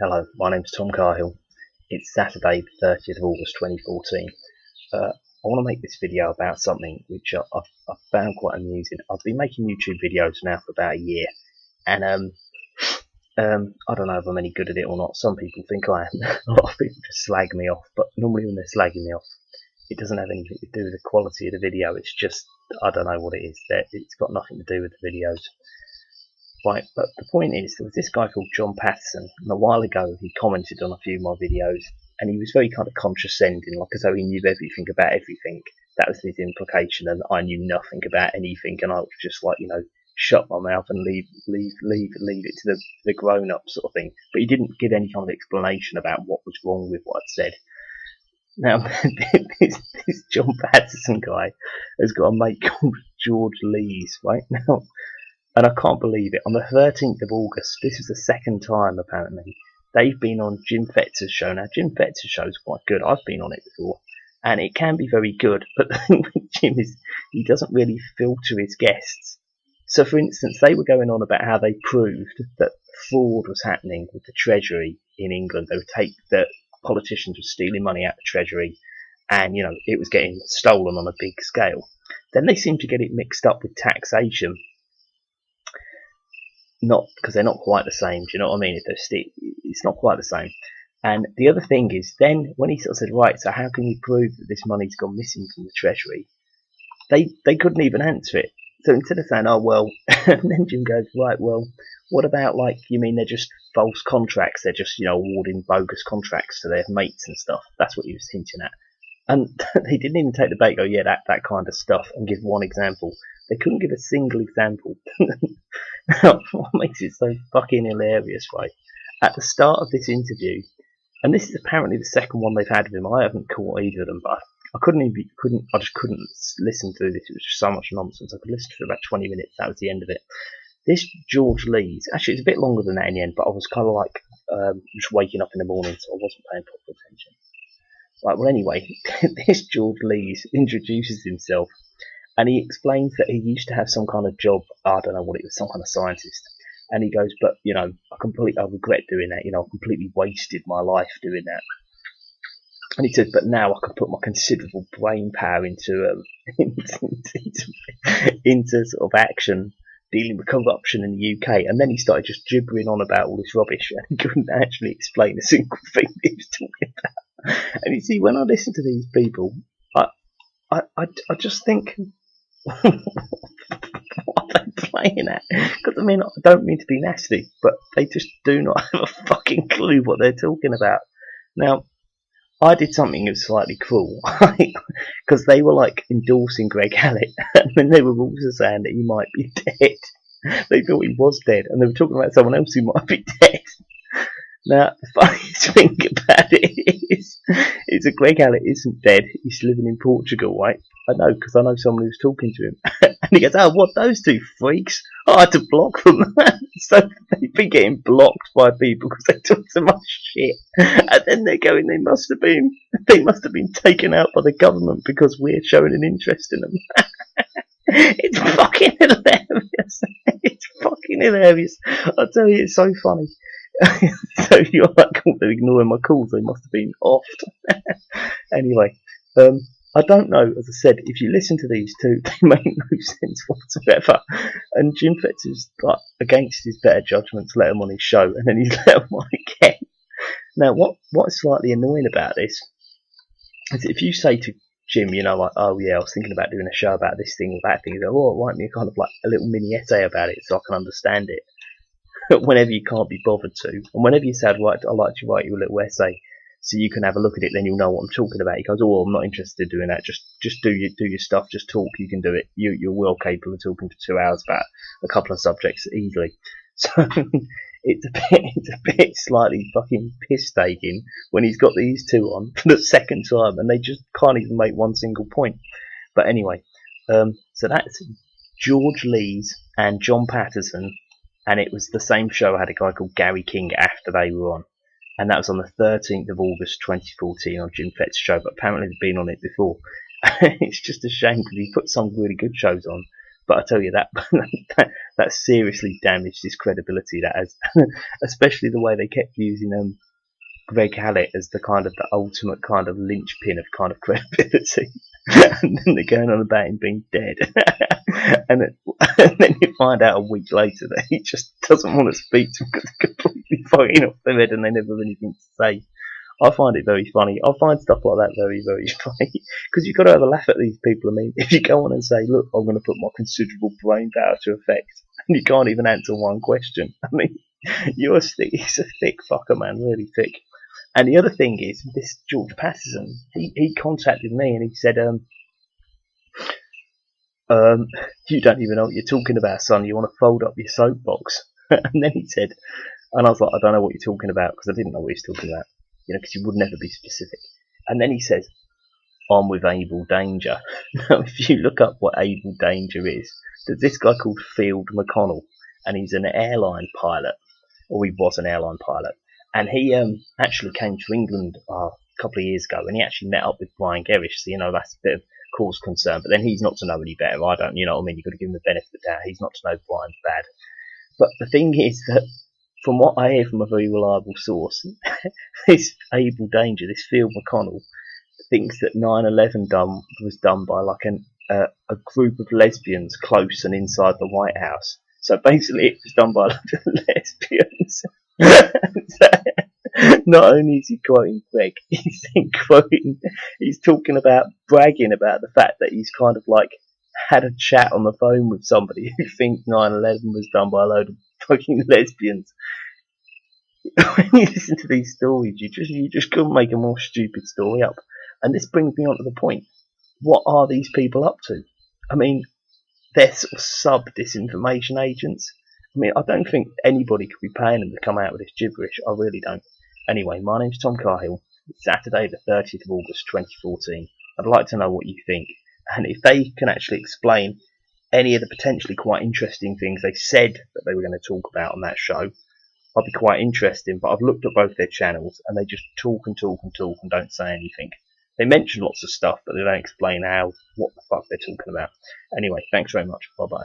Hello, my name's Tom Cahill. It's Saturday, the 30th of August 2014. I want to make this video about something which I've found quite amusing. I've been making YouTube videos now for about a year, and I don't know if I'm any good at it or not. Some people think I am. A lot of people just slag me off, but normally when they're slagging me off, it doesn't have anything to do with the quality of the video. It's just, I don't know what it is. It's got nothing to do with the videos. Right, but the point is, there was this guy called John Patterson, and a while ago he commented on a few of my videos, and he was very kind of condescending, like as though he knew everything about everything. That was his implication, and I knew nothing about anything, and I was just like, shut my mouth and leave it to the grown-ups sort of thing. But he didn't give any kind of explanation about what was wrong with what I'd said. Now, this John Patterson guy has got a mate called George Lees, right? Now, and I can't believe it. On the 13th of August, this is the second time apparently, they've been on Jim Fetzer's show. Now, Jim Fetzer's show is quite good. I've been on it before, and it can be very good. But the thing with Jim is he doesn't really filter his guests. So, for instance, they were going on about how they proved that fraud was happening with the Treasury in England. They would take that politicians were stealing money out of the Treasury, and it was getting stolen on a big scale. Then they seem to get it mixed up with taxation. Not because they're not quite the same. Do you know what I mean? It's not quite the same. And the other thing is, then when he sort of said, right, so how can you prove that this money's gone missing from the Treasury? They couldn't even answer it. So instead of saying, oh well, and then Jim goes, right, well, what about you mean they're just false contracts? They're just awarding bogus contracts to their mates and stuff. That's what he was hinting at. And they didn't even take the bait. Go, yeah, that kind of stuff, and give one example. They couldn't give a single example. What makes it so fucking hilarious, right? At the start of this interview, and this is apparently the second one they've had of him. I haven't caught either of them, but I just couldn't listen through this. It was just so much nonsense. I could listen to it about 20 minutes. That was the end of it. This George Lees, actually, it's a bit longer than that in the end, but I was kind of just waking up in the morning, so I wasn't paying proper attention. Right, well, anyway, this George Lees introduces himself, and he explains that he used to have some kind of job. I don't know what it was, some kind of scientist. And he goes, but I regret doing that. I completely wasted my life doing that. And he said, but now I can put my considerable brain power into sort of action, dealing with corruption in the UK. And then he started just gibbering on about all this rubbish, and he couldn't actually explain a single thing that he was talking about. And you see, when I listen to these people, I just think, what are they playing at? Because I don't mean to be nasty, but they just do not have a fucking clue what they're talking about. Now, I did something that was slightly cruel, because they were endorsing Greg Hallett, and then they were also saying that he might be dead. They thought he was dead, and they were talking about someone else who might be dead. Now, the funniest thing about it is that Greg Hallett isn't dead. He's living in Portugal, right? I know, because I know someone who's talking to him. And he goes, oh, what, those two freaks? I had to block them. So they've been getting blocked by people because they talk so much shit. And then they're going, they must have been taken out by the government because we're showing an interest in them. It's fucking hilarious. It's fucking hilarious. I tell you, it's so funny. So you're they're ignoring my calls. They must have been offed. Anyway, I don't know. As I said, if you listen to these two, they make no sense whatsoever. And Jim Fetzer's against his better judgment to let him on his show, and then he's let him on again. Now, what's slightly annoying about this is if you say to Jim, oh yeah, I was thinking about doing a show about this thing or that thing. You go, oh, write me a kind of a little mini essay about it so I can understand it. Whenever you can't be bothered to, and whenever you say, I'd like to write you a little essay so you can have a look at it, then you'll know what I'm talking about. He goes, oh, well, I'm not interested in doing that. Just do your stuff. Just talk. You can do it. You're well capable of talking for 2 hours about a couple of subjects easily. So it's a bit slightly fucking piss taking when he's got these two on for the second time and they just can't even make one single point. But anyway, so that's George Lees and John Patterson. And it was the same show. I had a guy called Gary King after they were on. And that was on the 13th of August 2014 on Jim Fetzer's show. But apparently they've been on it before. It's just a shame because he put some really good shows on. But I tell you that seriously damaged his credibility. That has, especially the way they kept using Greg Hallett as the kind of the ultimate kind of linchpin of kind of credibility, and then they're going on about him being dead, and then you find out a week later that he just doesn't want to speak to them because they're completely fighting off their head and they never have anything to say. I find it very funny. I find stuff like that very, very funny because you've got to have a laugh at these people. I mean, if you go on and say, "Look, I'm going to put my considerable brain power to effect," and you can't even answer one question, I mean, he's a thick fucker, man, really thick. And the other thing is, this George Patterson, he contacted me and he said, you don't even know what you're talking about, son. You want to fold up your soapbox? And then he said, and I was like, I don't know what you're talking about because I didn't know what he was talking about, because he would never be specific. And then he says, I'm with Able Danger. Now, if you look up what Able Danger is, there's this guy called Field McConnell, and he's an airline pilot, or he was an airline pilot. And he actually came to England a couple of years ago, and he actually met up with Brian Gerrish, so, that's a bit of cause concern. But then he's not to know any better. I don't, you know what I mean? You've got to give him the benefit of the doubt. He's not to know Brian's bad. But the thing is that, from what I hear from a very reliable source, this Able Danger, this Field McConnell, thinks that 9/11 was done by like a group of lesbians close and inside the White House. So basically, it was done by lesbians. Not only is he quoting Greg, he's talking about bragging about the fact that he's kind of like had a chat on the phone with somebody who thinks 9/11 was done by a load of fucking lesbians. When you listen to these stories, you just couldn't make a more stupid story up. And this brings me on to the point: what are these people up to? I mean, they're sort of sub-disinformation agents. I mean, I don't think anybody could be paying them to come out with this gibberish. I really don't. Anyway, my name's Tom Cahill. It's Saturday the 30th of August 2014. I'd like to know what you think. And if they can actually explain any of the potentially quite interesting things they said that they were going to talk about on that show, I'd be quite interested. But I've looked at both their channels and they just talk and talk and talk and don't say anything. They mention lots of stuff, but they don't explain what the fuck they're talking about. Anyway, thanks very much. Bye-bye.